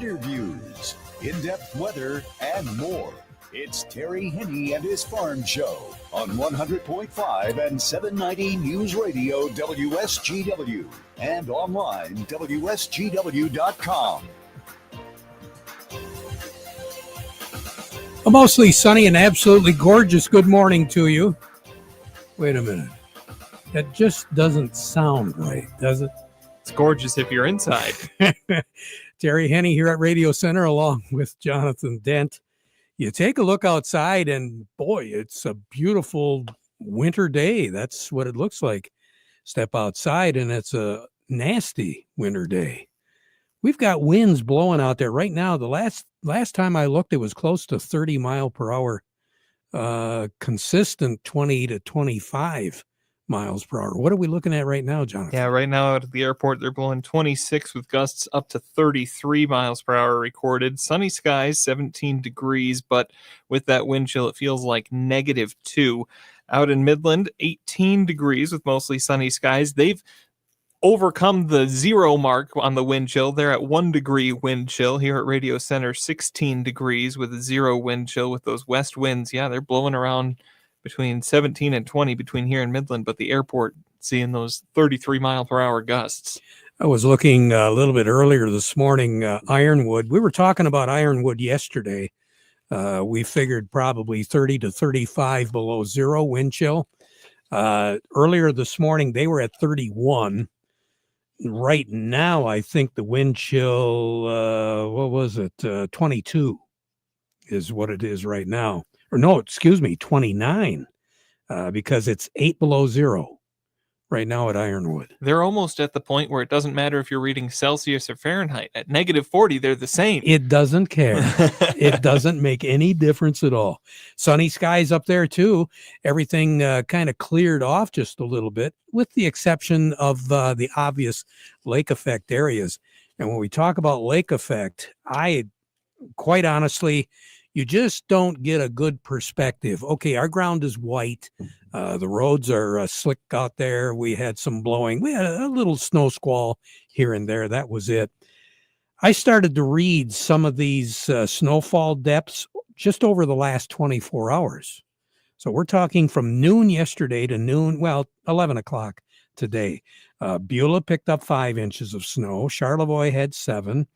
interviews, in-depth weather, and more. It's Terry Henne and his Farm Show on 100.5 and 790 News Radio WSGW and online WSGW.com. A mostly sunny and absolutely gorgeous good morning to you. Wait a minute. That just doesn't sound right, does it? It's gorgeous if you're inside. Terry Henne here at Radio Center along with Jonathan Dent. You take a look outside and boy, it's a beautiful winter day. That's what it looks like. Step outside and it's a nasty winter day. We've got winds blowing out there right now. The last time I looked, it was close to 30 mile per hour, consistent 20 to 25 miles per hour. What are we looking at right now, Jonathan? Yeah, right now out at the airport, they're blowing 26 with gusts up to 33 miles per hour recorded. Sunny skies, 17 degrees, but with that wind chill, it feels like -2. Out in Midland, 18 degrees with mostly sunny skies. They've overcome the 0 mark on the wind chill. They're at 1 degree wind chill. Here at Radio Center, 16 degrees with a 0 wind chill with those west winds. Yeah, they're blowing around between 17 and 20 between here and Midland, but the airport seeing those 33 mile per hour gusts. I was looking a little bit earlier this morning, Ironwood. We were talking about Ironwood yesterday. We figured probably 30 to 35 below 0 wind chill. Earlier this morning, they were at 31. Right now, I think the wind chill, 22 is what it is right now. Or no, excuse me, 29, because it's 8 below 0 right now at Ironwood. They're almost at the point where it doesn't matter if you're reading Celsius or Fahrenheit. At -40, they're the same. It doesn't care. It doesn't make any difference at all. Sunny skies up there, too. Everything kind of cleared off just a little bit, with the exception of the obvious lake effect areas. And when we talk about lake effect, quite honestly, you just don't get a good perspective. Okay, our ground is white. The roads are slick out there. We had some blowing. We had a little snow squall here and there. That was it. I started to read some of these snowfall depths just over the last 24 hours. So we're talking from noon yesterday to 11 o'clock today. Beulah picked up 5 inches of snow. Charlevoix had 7.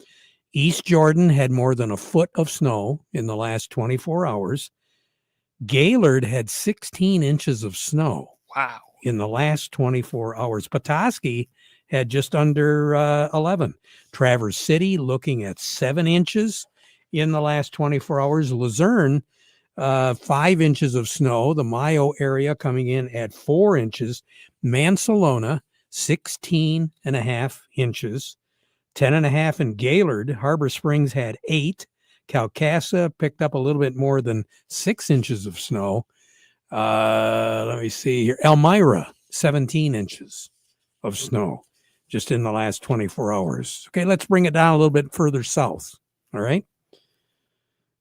East Jordan had more than a foot of snow in the last 24 hours. Gaylord had 16 inches of snow. Wow. In the last 24 hours. Petoskey had just under 11. Traverse City looking at 7 inches in the last 24 hours. Luzerne, 5 inches of snow. The Mayo area coming in at 4 inches. Mansalona, 16.5 inches. 10.5 in Gaylord. Harbor Springs had 8. Calcassa picked up a little bit more than 6 inches of snow. Let me see here. Elmira, 17 inches of snow just in the last 24 hours. Okay, let's bring it down a little bit further south. All right.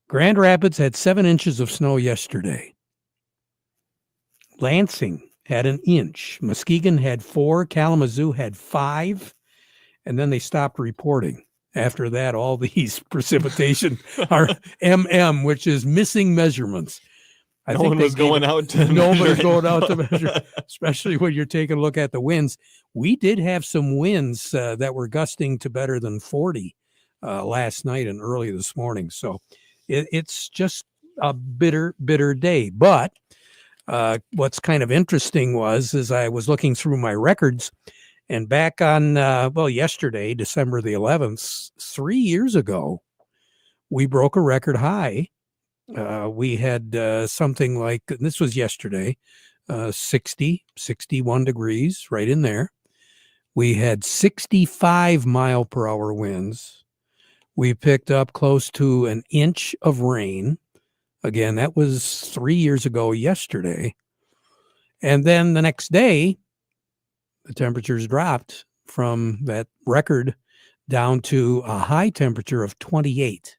Grand Rapids had 7 inches of snow yesterday. Lansing had 1 inch. Muskegon had 4. Kalamazoo had 5. And then they stopped reporting. After that, all these precipitation are which is missing measurements. Nobody's going out to measure, especially when you're taking a look at the winds. We did have some winds that were gusting to better than 40 last night and early this morning. So it's just a bitter, bitter day. But what's kind of interesting is I was looking through my records. And back on, yesterday, December the 11th, 3 years ago, we broke a record high. We had something like, this was yesterday, 61 degrees, right in there. We had 65 mile per hour winds. We picked up close to 1 inch of rain. Again, that was 3 years ago yesterday. And then the next day, the temperatures dropped from that record down to a high temperature of 28.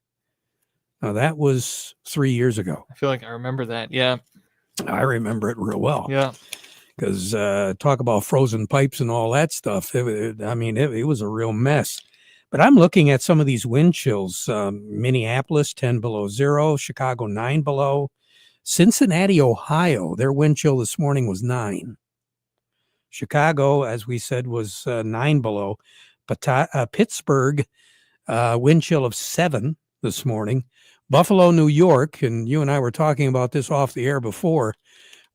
Now, that was 3 years ago. I feel like I remember that. Yeah. I remember it real well. Yeah. Because talk about frozen pipes and all that stuff. It was a real mess. But I'm looking at some of these wind chills. Minneapolis, 10 below zero. Chicago, 9 below. Cincinnati, Ohio, their wind chill this morning was 9. Chicago, as we said, was 9 below. Pittsburgh, wind chill of 7 this morning. Buffalo, New York, and you and I were talking about this off the air before.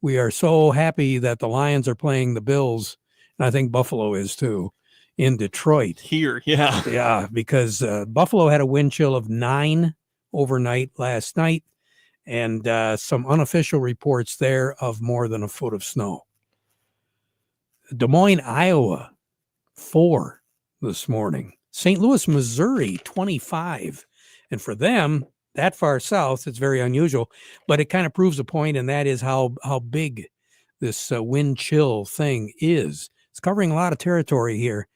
We are so happy that the Lions are playing the Bills, and I think Buffalo is too, in Detroit. Here, yeah. Yeah, because Buffalo had a wind chill of 9 overnight last night, and some unofficial reports there of more than a foot of snow. Des Moines, Iowa, 4 this morning. St. Louis, Missouri, 25. And for them, that far south, it's very unusual, but it kind of proves a point, and that is how big this wind chill thing is. It's covering a lot of territory here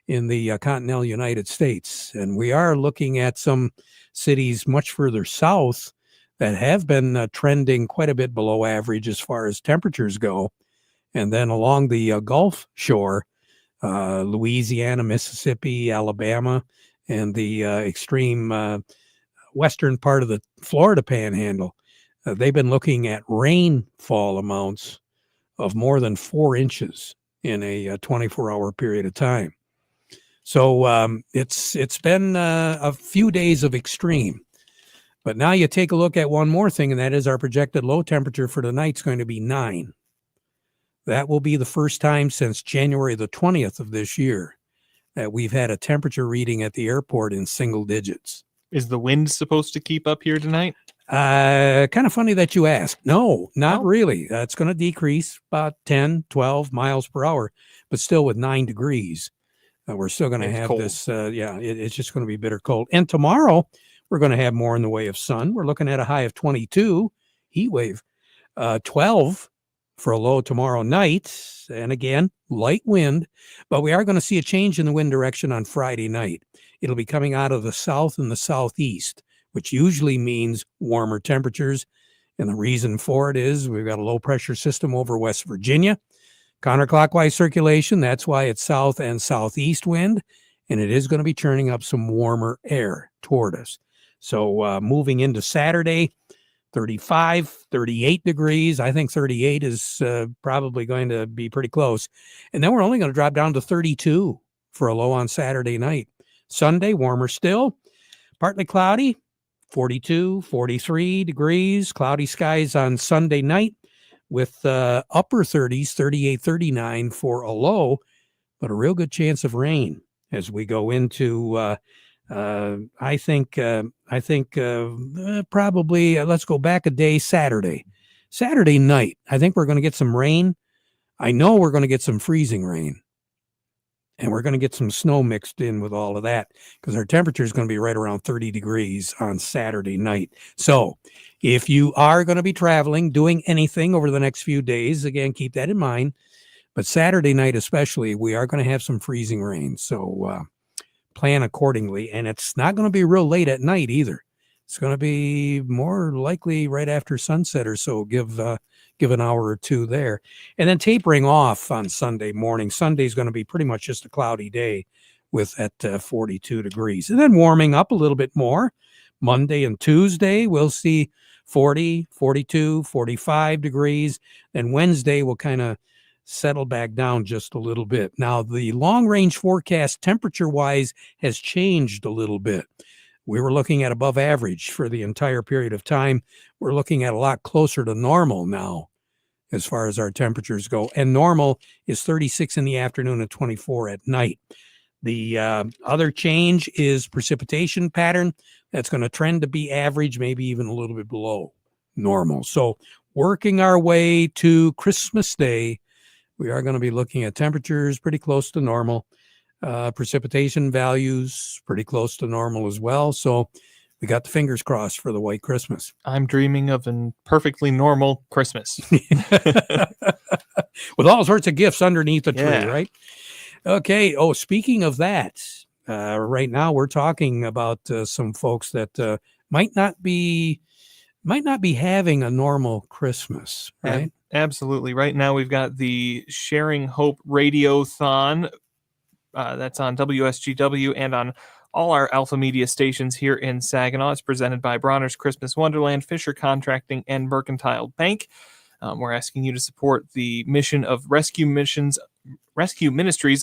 in the continental United States. And we are looking at some cities much further south that have been trending quite a bit below average as far as temperatures go. And then along the Gulf Shore, Louisiana, Mississippi, Alabama, and the extreme western part of the Florida Panhandle, they've been looking at rainfall amounts of more than 4 inches in a 24-hour period of time. So it's been a few days of extreme. But now you take a look at one more thing, and that is our projected low temperature for tonight is going to be 9. That will be the first time since January the 20th of this year that we've had a temperature reading at the airport in single digits. Is the wind supposed to keep up here tonight? Kind of funny that you ask. No, not really. It's going to decrease about 10, 12 miles per hour, but still with 9 degrees. We're still going to have cold. This. It's just going to be bitter cold. And tomorrow, we're going to have more in the way of sun. We're looking at a high of 22, heat wave, 12 for a low tomorrow night. And again, light wind, but we are going to see a change in the wind direction on Friday night. It'll be coming out of the south and the southeast, which usually means warmer temperatures. And the reason for it is we've got a low pressure system over West Virginia, counterclockwise circulation. That's why it's south and southeast wind. And it is going to be turning up some warmer air toward us. So moving into Saturday, 35, 38 degrees. I think 38 is probably going to be pretty close. And then we're only going to drop down to 32 for a low on Saturday night. Sunday, warmer still, partly cloudy, 42, 43 degrees, cloudy skies on Sunday night with upper 30s, 38, 39 for a low, but a real good chance of rain as we go into, I think probably, let's go back a day, Saturday night. I think we're going to get some rain. I know we're going to get some freezing rain. And we're going to get some snow mixed in with all of that because our temperature is going to be right around 30 degrees on Saturday night. So if you are going to be traveling, doing anything over the next few days, again, keep that in mind. But Saturday night especially, we are going to have some freezing rain. So plan accordingly. And it's not going to be real late at night either. It's going to be more likely right after sunset or so. Give an hour or two there. And then tapering off on Sunday morning. Sunday's going to be pretty much just a cloudy day with at 42 degrees. And then warming up a little bit more. Monday and Tuesday, we'll see 40, 42, 45 degrees. Then Wednesday will kind of settle back down just a little bit. Now, the long-range forecast temperature-wise has changed a little bit. We were looking at above average for the entire period of time. We're looking at a lot closer to normal now as far as our temperatures go. And normal is 36 in the afternoon and 24 at night. The other change is precipitation pattern. That's going to trend to be average, maybe even a little bit below normal. So working our way to Christmas Day, we are going to be looking at temperatures pretty close to normal. Precipitation values pretty close to normal as well. So we got the fingers crossed for the white Christmas. I'm dreaming of a perfectly normal Christmas. With all sorts of gifts underneath the tree, right? Okay. Oh, speaking of that, right now we're talking about some folks that might not be having a normal Christmas, right? Absolutely. Right now we've got the Sharing Hope Radiothon. That's on WSGW and on all our Alpha Media stations here in Saginaw. It's presented by Bronner's Christmas Wonderland, Fisher Contracting, and Mercantile Bank. We're asking you to support the mission of Rescue Ministries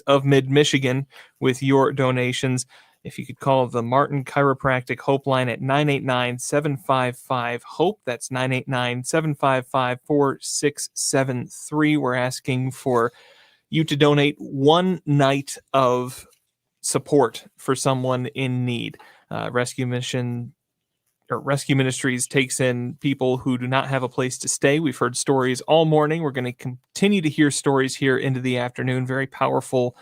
of Mid-Michigan with your donations. If you could call the Martin Chiropractic Hope line at 989-755-HOPE. That's 989-755-4673. We're asking for you to donate one night of support for someone in need. Rescue Ministries takes in people who do not have a place to stay. We've heard stories all morning. We're going to continue to hear stories here into the afternoon. Very powerful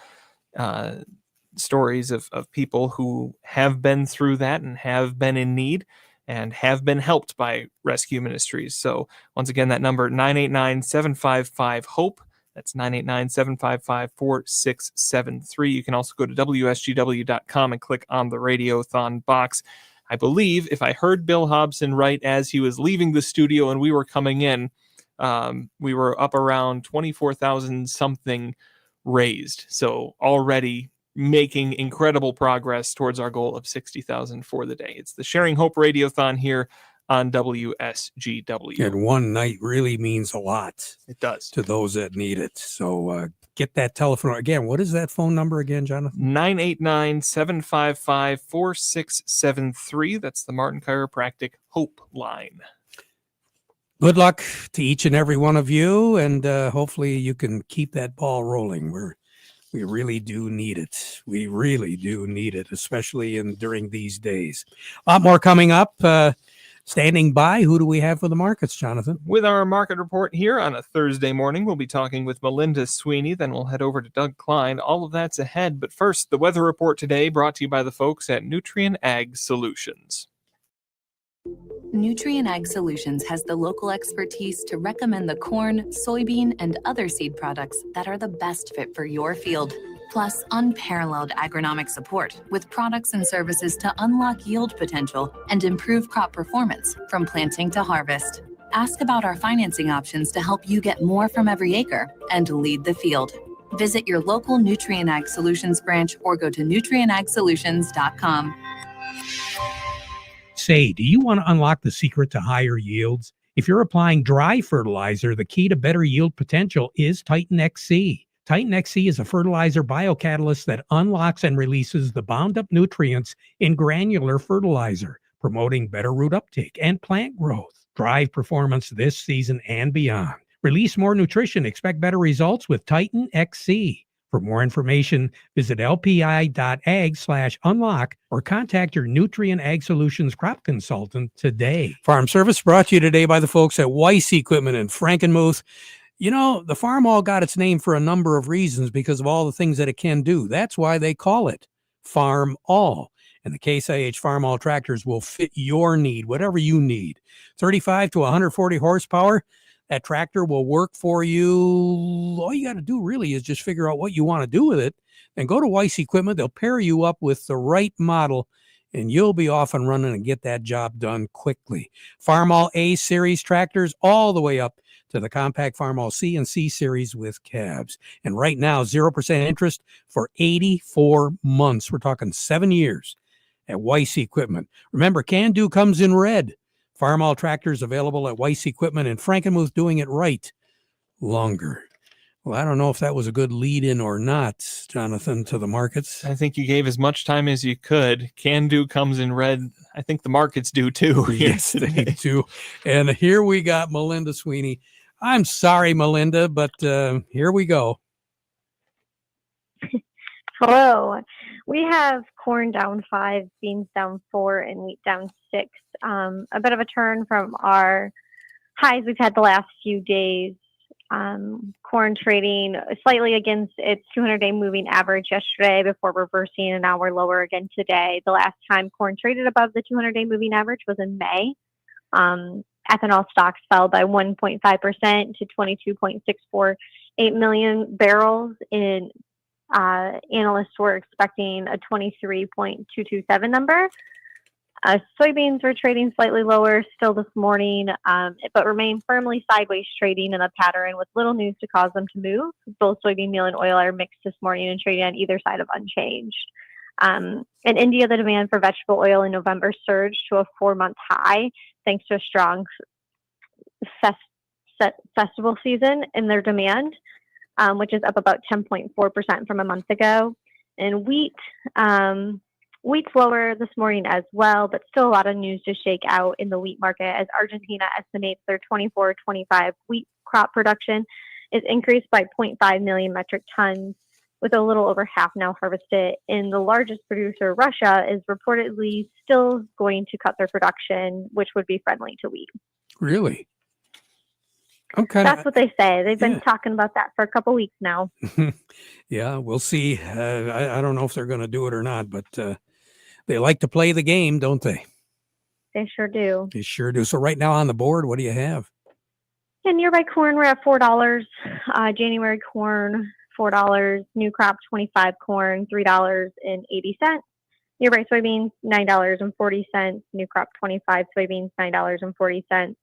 stories of people who have been through that and have been in need and have been helped by Rescue Ministries. So once again, that number, 989-755-HOPE. That's 989-755-4673. You can also go to WSGW.com and click on the Radiothon box. I believe, if I heard Bill Hobson right as he was leaving the studio and we were coming in, we were up around 24,000 something raised. So already making incredible progress towards our goal of 60,000 for the day. It's the Sharing Hope Radiothon here on WSGW. And one night really means a lot. It does. To those that need it. So get that telephone. Again, what is that phone number again, Jonathan? 989-755-4673. That's the Martin Chiropractic Hope line. Good luck to each and every one of you, and hopefully you can keep that ball rolling. We really do need it. We really do need it, especially during these days. A lot more coming up. Standing by, who do we have for the markets, Jonathan? With our market report here on a Thursday morning, we'll be talking with Melinda Sweeney. Then we'll head over to Doug Klein. All of that's ahead. But first, the weather report today brought to you by the folks at Nutrien Ag Solutions. Nutrien Ag Solutions has the local expertise to recommend the corn, soybean, and other seed products that are the best fit for your field. Plus, unparalleled agronomic support with products and services to unlock yield potential and improve crop performance from planting to harvest. Ask about our financing options to help you get more from every acre and lead the field. Visit your local Nutrien Ag Solutions branch or go to nutrienagsolutions.com. Say, do you want to unlock the secret to higher yields? If you're applying dry fertilizer, the key to better yield potential is Titan XC. Titan XC is a fertilizer biocatalyst that unlocks and releases the bound-up nutrients in granular fertilizer, promoting better root uptake and plant growth. Drive performance this season and beyond. Release more nutrition. Expect better results with Titan XC. For more information, visit lpi.ag/unlock or contact your Nutrien Ag Solutions crop consultant today. Farm Service brought to you today by the folks at Weiss Equipment in Frankenmuth. You know, the Farm All got its name for a number of reasons because of all the things that it can do. That's why they call it Farm All. And the Case IH Farm All tractors will fit your need, whatever you need. 35 to 140 horsepower. That tractor will work for you. All you got to do really is just figure out what you want to do with it. Then go to Weiss Equipment. They'll pair you up with the right model, and you'll be off and running and get that job done quickly. Farm All A Series tractors all the way up to the compact Farm All C and C Series with cabs. And right now, 0% interest for 84 months. We're talking 7 years at Weiss Equipment. Remember, Can Do comes in red. Farm All tractors available at Weiss Equipment in Frankenmuth, doing it right longer. Well, I don't know if that was a good lead-in or not, Jonathan, to the markets. I think you gave as much time as you could. Can Do comes in red. I think the markets do too. Yes, they do. And here we got Melinda Sweeney. I'm sorry, Melinda, but here we go. Hello. We have corn down 5, beans down 4, and wheat down 6. A bit of a turn from our highs we've had the last few days. Corn trading slightly against its 200-day moving average yesterday before reversing an hour lower again today. The last time corn traded above the 200-day moving average was in May. Ethanol stocks fell by 1.5% to 22.648 million barrels. Analysts were expecting a 23.227 number. Soybeans were trading slightly lower still this morning, but remain firmly sideways trading in a pattern with little news to cause them to move. Both soybean meal and oil are mixed this morning and trading on either side of unchanged. In India, the demand for vegetable oil in November surged to a 4-month high thanks to a strong festival season in their demand, which is up about 10.4% from a month ago. And wheat's lower this morning as well, but still a lot of news to shake out in the wheat market as Argentina estimates their 24-25 wheat crop production is increased by 0.5 million metric tons, with a little over half now harvested. And the largest producer, Russia, is reportedly still going to cut their production, which would be friendly to wheat. Really? That's what they say. They've been talking about that for a couple weeks now. Yeah, we'll see. I don't know if they're going to do it or not, but they like to play the game, don't they? They sure do. They sure do. So right now on the board, what do you have? In nearby corn, we're at $4. January corn, $4. New crop 25 corn, $3.80. Nearby soybeans, $9.40. New crop 25 soybeans, $9.40.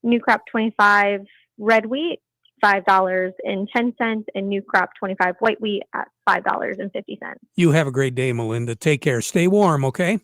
New crop 25 red wheat, $5.10, and new crop 25 white wheat at $5.50. You have a great day, Melinda. Take care. Stay warm, okay?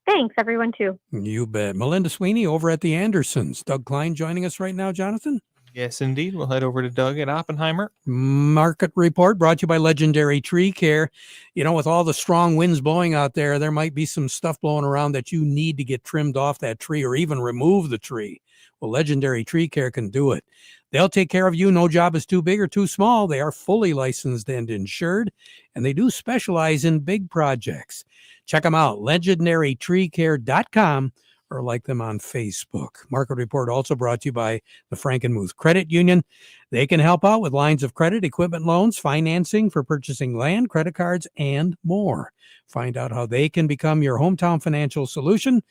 Thanks, everyone, too. You bet. Melinda Sweeney over at the Andersons. Doug Klein joining us right now, Jonathan? Yes, indeed. We'll head over to Doug at Oppenheimer. Market report brought to you by Legendary Tree Care. You know, with all the strong winds blowing out there might be some stuff blowing around that you need to get trimmed off that tree or even remove the tree. Well, Legendary Tree Care can do it. They'll take care of you. No job is too big or too small. They are fully licensed and insured, and they do specialize in big projects. Check them out, legendarytreecare.com, or like them on Facebook. Market report also brought to you by the Frankenmuth Credit Union. They can help out with lines of credit, equipment loans, financing for purchasing land, credit cards, and more. Find out how they can become your hometown financial solution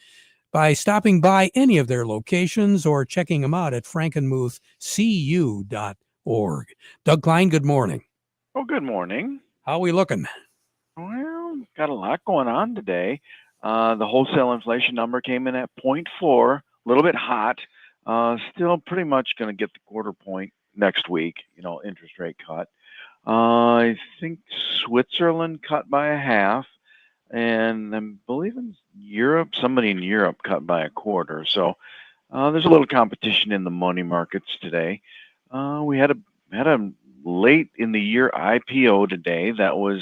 by stopping by any of their locations or checking them out at frankenmuthcu.org. Doug Klein, good morning. Oh, good morning. How are we looking? Well, got a lot going on today. The wholesale inflation number came in at 0.4, a little bit hot. Still pretty much going to get the quarter point next week, interest rate cut. I think Switzerland cut by a half. And I believe in Europe, somebody in Europe cut by a quarter. So there's a little competition in the money markets today. We had a late in the year IPO today that was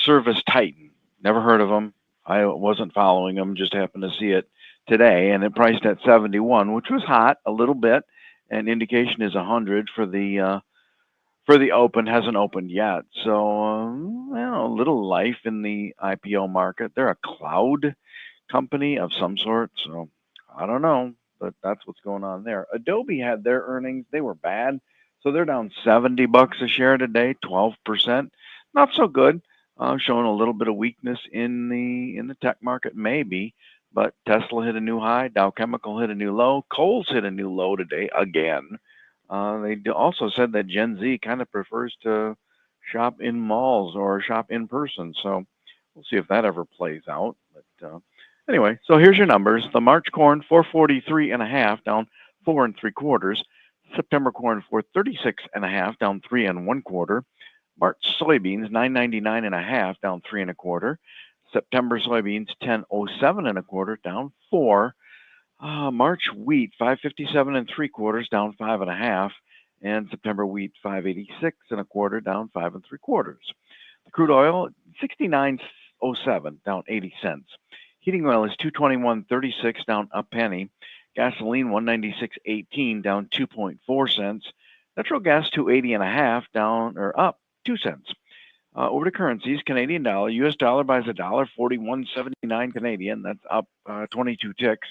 Service Titan. Never heard of them. I wasn't following them. Just happened to see it today, and it priced at 71, which was hot a little bit. And indication is 100 for the open. Hasn't opened yet. So, a little life in the IPO market. They're a cloud company of some sort. So I don't know, but that's what's going on there. Adobe had their earnings. They were bad. So they're down $70 a share today, 12%. Not so good. Showing a little bit of weakness in the tech market, maybe. But Tesla hit a new high. Dow Chemical hit a new low. Kohl's hit a new low today again. They also said that Gen Z kind of prefers to shop in malls or shop in person. So we'll see if that ever plays out. But anyway, so here's your numbers. The March corn, 443.5, down 4 3/4. September corn, 436.5, down 3 1/4. March soybeans, 999.5, down 3 1/4. September soybeans, 1007 1/4, down 4. March wheat, 557 3/4, down 5 1/2, and September wheat, 586 1/4, down 5 3/4. The crude oil, 69.07, down 80 cents. Heating oil is 221.36, down a penny. Gasoline, 196.18, down 2.4 cents. Natural gas, 280.5, down or up 2 cents. Over to currencies, Canadian dollar, U.S. dollar buys $1.4179 Canadian. That's up 22 ticks.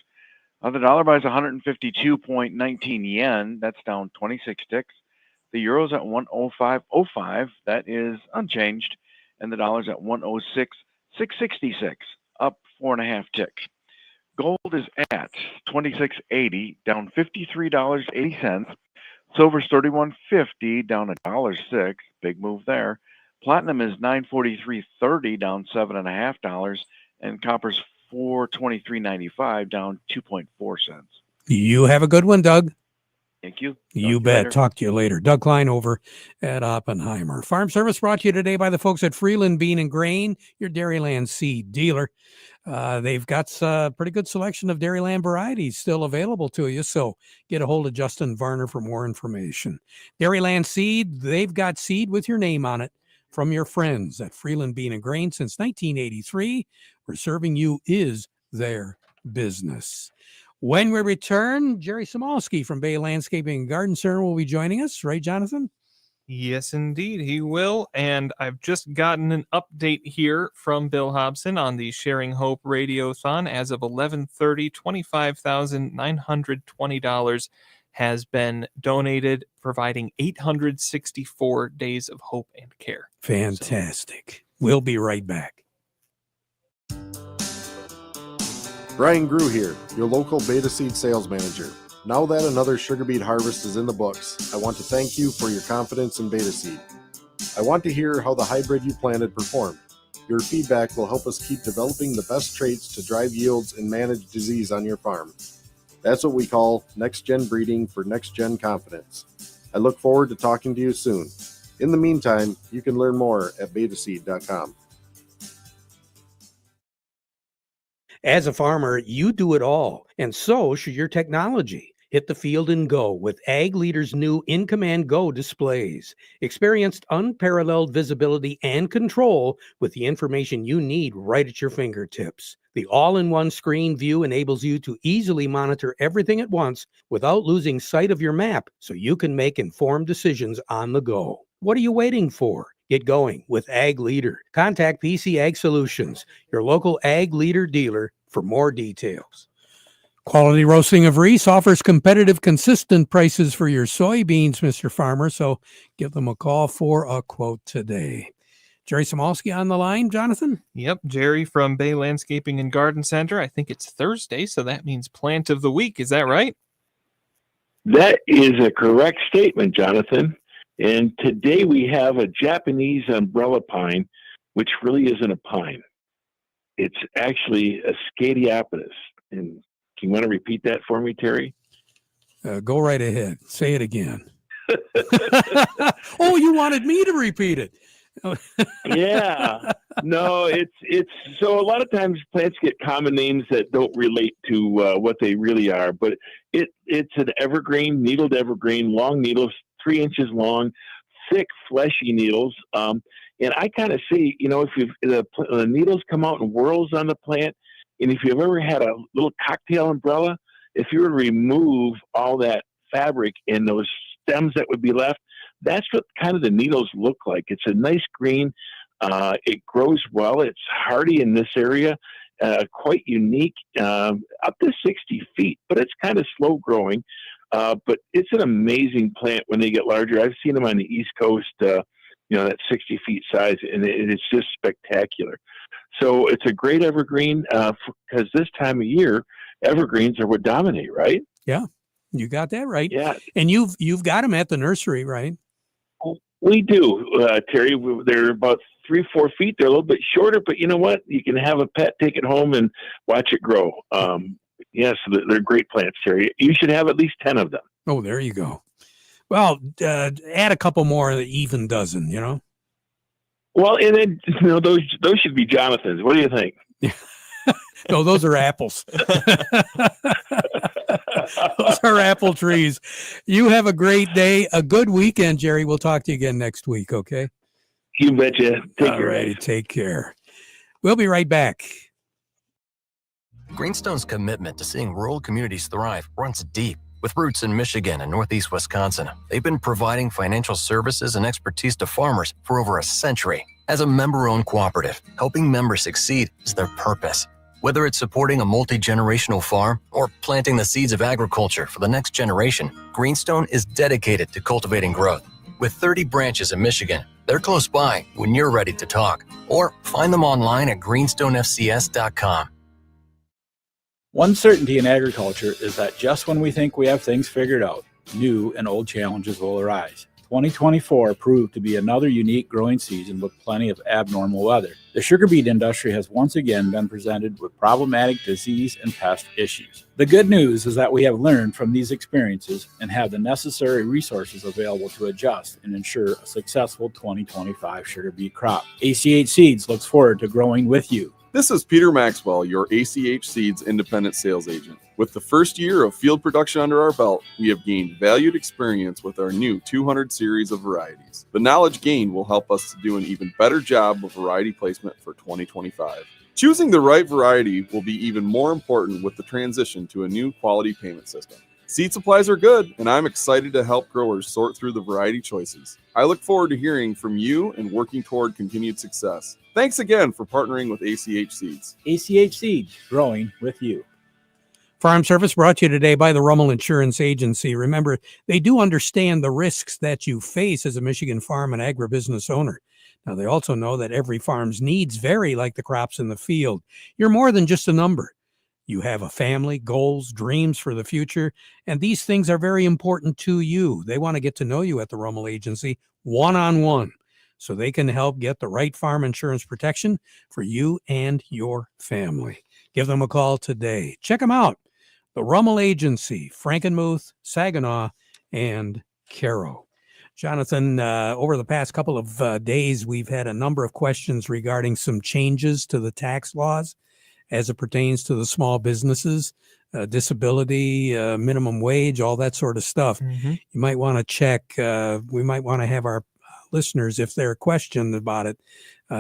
The dollar buys 152.19 yen. That's down 26 ticks. The euro's at 105.05. That is unchanged. And the dollar's at 106.666, up 4.5 ticks. Gold is at 26.80, down $53.80. Silver's 31.50, down $1.06. Big move there. Platinum is 943.30, down $7.50, and copper's 423.95, down 2.4 cents. You have a good one, Doug. Thank you. You bet. Talk to you later. Doug Klein over at Oppenheimer. Farm Service brought to you today by the folks at Freeland Bean and Grain, your Dairyland seed dealer. They've got a pretty good selection of Dairyland varieties still available to you, so get a hold of Justin Varner for more information. Dairyland Seed, they've got seed with your name on it from your friends at Freeland Bean and Grain since 1983. Where serving you is their business. When we return, Jerry Samolsky from Bay Landscaping and Garden Center will be joining us, right, Jonathan? Yes, indeed, he will. And I've just gotten an update here from Bill Hobson on the Sharing Hope Radiothon. As of 11:30, $25,920 has been donated, providing 864 days of hope and care. Fantastic. We'll be right back. Brian Grew here, your local Beta Seed sales manager. Now that another sugar beet harvest is in the books, I want to thank you for your confidence in Beta Seed. I want to hear how the hybrid you planted performed. Your feedback will help us keep developing the best traits to drive yields and manage disease on your farm. That's what we call next-gen breeding for next-gen confidence. I look forward to talking to you soon. In the meantime, you can learn more at betaseed.com. As a farmer, you do it all, and so should your technology. Hit the field and go with Ag Leader's new In Command Go displays. Experienced unparalleled visibility and control with the information you need right at your fingertips. The all-in-one screen view enables you to easily monitor everything at once without losing sight of your map, so you can make informed decisions on the go. What are you waiting for? Get going with Ag Leader. Contact PC Ag Solutions, your local Ag Leader dealer, for more details. Quality Roasting of Reese offers competitive, consistent prices for your soybeans, Mr. Farmer, so give them a call for a quote today. Jerry Samolsky on the line, Jonathan? Yep, Jerry from Bay Landscaping and Garden Center. I think it's Thursday, so that means plant of the week. Is that right? That is a correct statement, Jonathan. And today we have a Japanese umbrella pine, which really isn't a pine. It's actually a Scadiopetus. And do you want to repeat that for me, Terry? Go right ahead. Say it again. Oh, you wanted me to repeat it. Yeah. No, it's so a lot of times plants get common names that don't relate to what they really are, but it's an evergreen, needled evergreen, long needles, 3 inches long, thick, fleshy needles. And I kind of see, if the needles come out in whorls on the plant, and if you've ever had a little cocktail umbrella, if you were to remove all that fabric and those stems that would be left, that's what kind of the needles look like. It's a nice green. It grows well. It's hardy in this area, quite unique, up to 60 feet, but it's kind of slow growing. But it's an amazing plant when they get larger. I've seen them on the East Coast, that 60 feet size, and it's just spectacular. So it's a great evergreen because this time of year, evergreens are what dominate, right? Yeah, you got that right. Yeah. And you've got them at the nursery, right? We do, Terry. They're about 3-4 feet. They're a little bit shorter, but you know what? You can have a pet, take it home, and watch it grow. Yes, they're great plants, Terry. You should have at least 10 of them. Oh, there you go. Well, add a couple more, even dozen, Well, and then those should be Jonathan's. What do you think? No, those are apples. Those are apple trees. You have a great day, a good weekend, Jerry. We'll talk to you again next week, okay? You betcha. Take All care. right, take care. We'll be right back. Greenstone's commitment to seeing rural communities thrive runs deep. With roots in Michigan and Northeast Wisconsin, they've been providing financial services and expertise to farmers for over a century. As a member-owned cooperative, helping members succeed is their purpose. Whether it's supporting a multi-generational farm or planting the seeds of agriculture for the next generation, Greenstone is dedicated to cultivating growth. With 30 branches in Michigan, they're close by when you're ready to talk. Or find them online at greenstonefcs.com. One certainty in agriculture is that just when we think we have things figured out, new and old challenges will arise. 2024 proved to be another unique growing season with plenty of abnormal weather. The sugar beet industry has once again been presented with problematic disease and pest issues. The good news is that we have learned from these experiences and have the necessary resources available to adjust and ensure a successful 2025 sugar beet crop. ACH Seeds looks forward to growing with you. This is Peter Maxwell, your ACH Seeds independent sales agent. With the first year of field production under our belt, we have gained valued experience with our new 200 series of varieties. The knowledge gained will help us to do an even better job of variety placement for 2025. Choosing the right variety will be even more important with the transition to a new quality payment system. Seed supplies are good, and I'm excited to help growers sort through the variety choices. I look forward to hearing from you and working toward continued success. Thanks again for partnering with ACH Seeds. ACH Seeds, growing with you. Farm Service brought to you today by the Rummel Insurance Agency. Remember, they do understand the risks that you face as a Michigan farm and agribusiness owner. Now, they also know that every farm's needs vary like the crops in the field. You're more than just a number. You have a family, goals, dreams for the future, and these things are very important to you. They want to get to know you at the Rummel Agency one-on-one so they can help get the right farm insurance protection for you and your family. Give them a call today. Check them out. The Rummel Agency, Frankenmuth, Saginaw, and Caro. Jonathan, over the past couple of days, we've had a number of questions regarding some changes to the tax laws as it pertains to the small businesses, disability, minimum wage, all that sort of stuff. Mm-hmm. You might want to check. We might want to have our listeners, if they're questioned about it,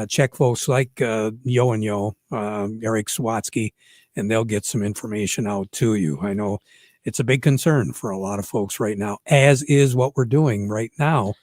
check folks like Yo and Yo, Eric Swatsky, and they'll get some information out to you. I know it's a big concern for a lot of folks right now, as is what we're doing right now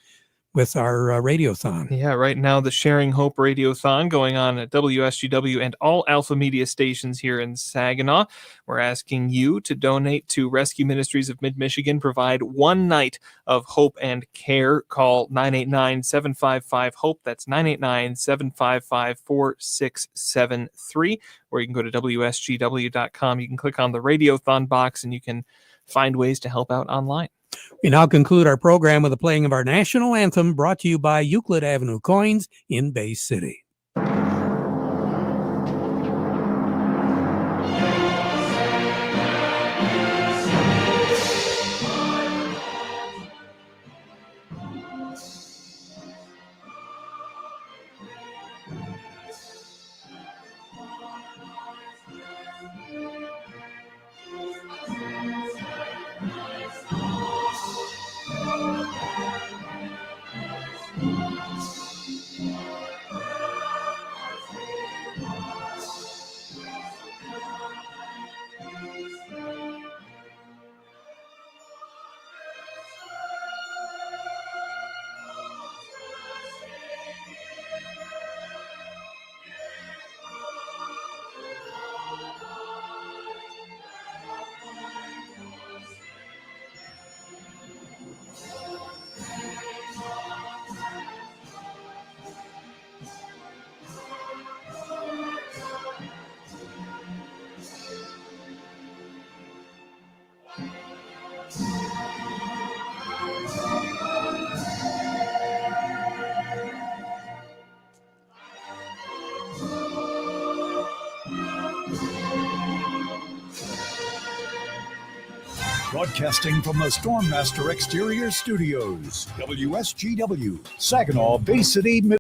with our Radiothon. Yeah, right now the Sharing Hope Radiothon going on at WSGW and all Alpha Media stations here in Saginaw. We're asking you to donate to Rescue Ministries of Mid-Michigan, provide one night of hope and care. Call 989-755-HOPE. That's 989-755-4673. Or you can go to WSGW.com. You can click on the Radiothon box and you can find ways to help out online. We now conclude our program with the playing of our national anthem, brought to you by Euclid Avenue Coins in Bay City. Broadcasting from the Stormmaster Exterior Studios, WSGW, Saginaw, Bay City,